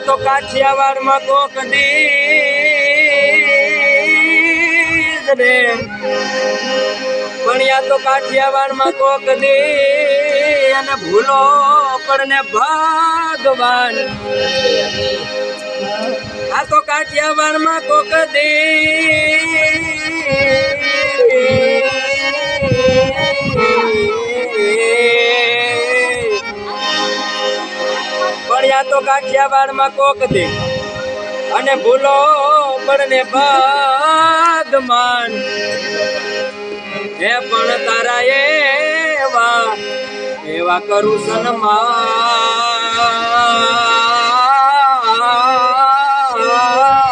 તો કાઠિયાવાડમાં કોક દીજ રે ભણ્યા તો કાઠિયાવાડમાં કોક દી અને ભૂલો પડને ભગવાન આ તો કાઠિયાવાડમાં કોક દી ભણ્યા તો કાઠિયાવાડમાં કોક દે અને ભૂલો પડને ભગવાન હે પણ તારા એવા કરું સન્માન